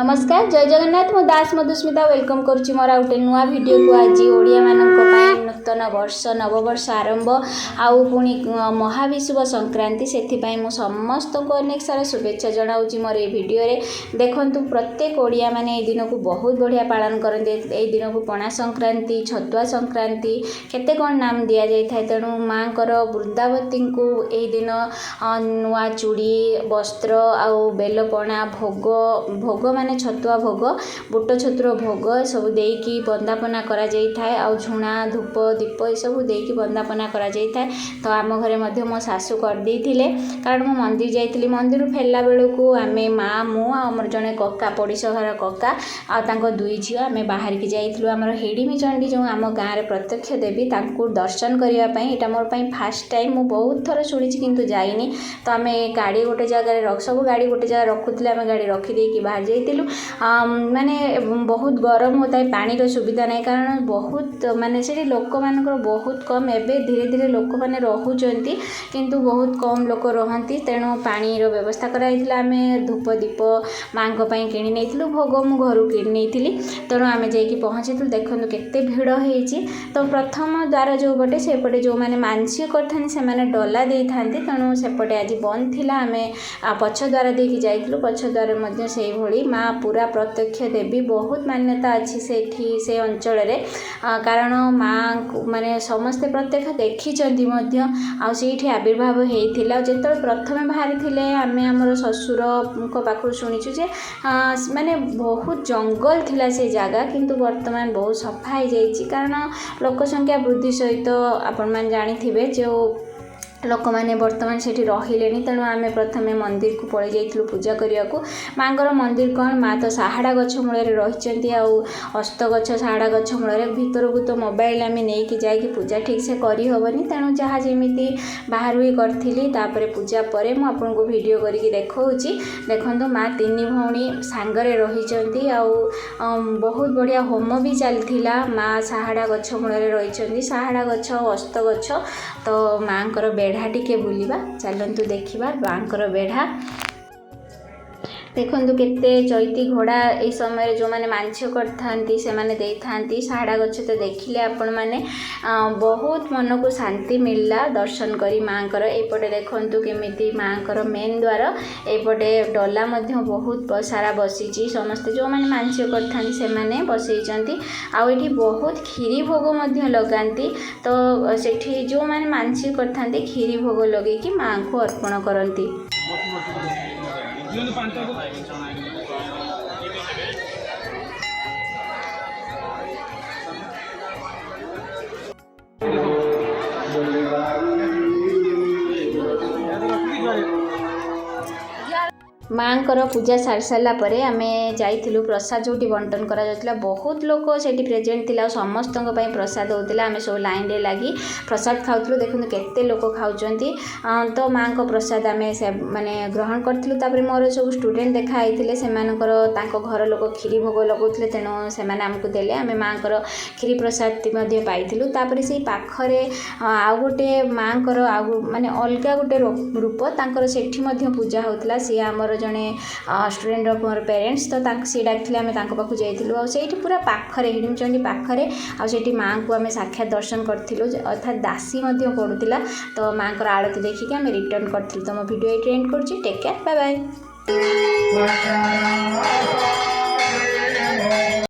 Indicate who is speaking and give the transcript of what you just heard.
Speaker 1: नमस्कार जय जगन्नाथ मो दास मधुस्मिता वेलकम करुच्ची मोर गोटे नुआ वीडियो को आज ओडिया मानक नूतन वर्ष नववर्ष आरंभ आउ पुणी महाविषुव संक्रांति से मु समस्त को अनेक सारा शुभेच्छा जनाऊँगी मोर ये वीडियो रे देखंतु प्रत्येक ओडिया माने ए दिन को बहुत बढ़िया पालन करते ए दिन को पणा संक्रांति छतुआ संक्रांति केते कौन नाम दि जाए तेणु माँ कर वृंदावती को ए दिन नुआ चूड़ी वस्त्र आउ बेलपणा भोग भोग माने छतुआ भोग बुट छतुर भोग सब देकी बंदापना करा जाई थाए आ झुणा धूप दीप ये सब देकी बंदापना करा जाई थाए। तो आम घरे मध्य मो सासू कर देइथिले कारण मो मंदिर जाइथिली मंदिर फेरला बेलू आमे माँ मु आमर जने कक्का पड़ोसा घर कक्का आ तांको दुई झियो आमे बाहर की जाइथिलु आमर हिडीमी चंडी जो आम गाँव रे प्रत्यक्ष देवी तांको दर्शन करिया पई एटा मोर पई फास्ट टाइम मु बहुत थर सुनिछि किंतु जाइनी। तो आमे गाड़ी गोटे जगह रे सब गाड़ी गोटे जगह रखुथिले आमे गाड़ी रखी देकी बाहर जाइथिलु माने बहुत गरम होता है पानी सुविधा नहीं कारण बहुत माने से लोक मान बहुत कम एवं धीरे धीरे लोक मैंने रोचंती किंतु बहुत कम लोक रहती तेणु पानी व्यवस्था कराइला आमे धूप दीप माँ किणी नहीं भोग मु घर किणी नहीं तेणु आम जाकि पहुँची देखो केते भिड़ होती। तो प्रथम द्वार जो पटे सेपटे जो मैंने मानसिक करते डला दे था तेणु सेपटे आज बंद थिला आमे पछ द्वार देकी जाइलु पछ द्वार मध्य से भली माँ पूरा प्रत्यक्ष देवी बहुत मान्यता अच्छी से अंचल रे कारण माँ माने समस्ते प्रत्यक्ष देखी आविर्भाव होता जो प्रथम बाहरी थिले आमे आमर ससुर पाखु शुणीचु जे माने बहुत जंगल थिला से जगह किंतु वर्तमान बहुत सफा हो जाइए कारण लोक संख्या वृद्धि सहित आपण मैंने जानी जो लोक मैंने बर्तमान से रहिले तेणु आम प्रथम मंदिर को पड़े जाइलु पूजा करने को माँ मंदिर कौन माँ तो साहाड़ा गछ मूल रही अस्त गछ साहाड़ा गछ मूल भीतर को तो मोबाइल आम नहीं जाकि पूजा ठीक से करहबनी तेणु जहाँ जमी बाहर ही करी पूजा पर मुझे वीडियो करके देखी देखो माँ तीन भौणी सांगरे रही बहुत बढ़िया होम भी चलता माँ साहाड़ा गछ मूल रही साहाड़ा गछ अस्त गछ तो माँ बेढ़ा टिके बुलिबा चलतु देखिबा बांकर बेढ़ा देखंतु केते चैती घोड़ा ए समय जो माने मांछ करथांती से माने देथांती साहाड़ा गछ तो देखिले आपण माने बहुत मन को शांति मिलला दर्शन करी मांकर एपटे देखंतु केमिति मांकर मेन द्वार एपटे डला मध्य बहुत सारा बसीची समस्त जो माने मांछ करथांती से माने बसैचंती आ एठी बहुत खीरी भोग मध्य लगांती तो सेठी जो माने मांछ करथांती खीरी भोग लगे कि मां को अर्पण करंती। माँ को पूजा सारी सारा पर आम जाइलु प्रसाद जो बंटन करा बहुत लोग से प्रेजेंट थिला समस्त प्रसाद होता आम सब लाइन रे लगी प्रसाद खाऊँ देखो केते लोक खाऊँ तो माँ को प्रसाद आम माने ग्रहण करूँ मोर सब स्टूडेंट देखाई से घर लोक खीरी भोग लगाते तेणु से आमको देले आम माँ को खीरी प्रसाद पाई से पाखरे आउ गोटे माँ को आउ माने अलग गोटे रूप तांकर सेठी पूजा होता सी आमर जड़े स्टूडेंट ऑफ मोर पेरेंट्स तो सी डाकते आम पाखु जाइलु से पूरा पाखरे हिडीमी चंडी पाखरे आठी माँ को आम साक्षात दर्शन करूँ अर्थात दासी पड़ूला तो माँ को आरती देखिए आम रिटर्न करूँ। तो मो वीडियो ये एंड कर टेक केयर बाय बाय।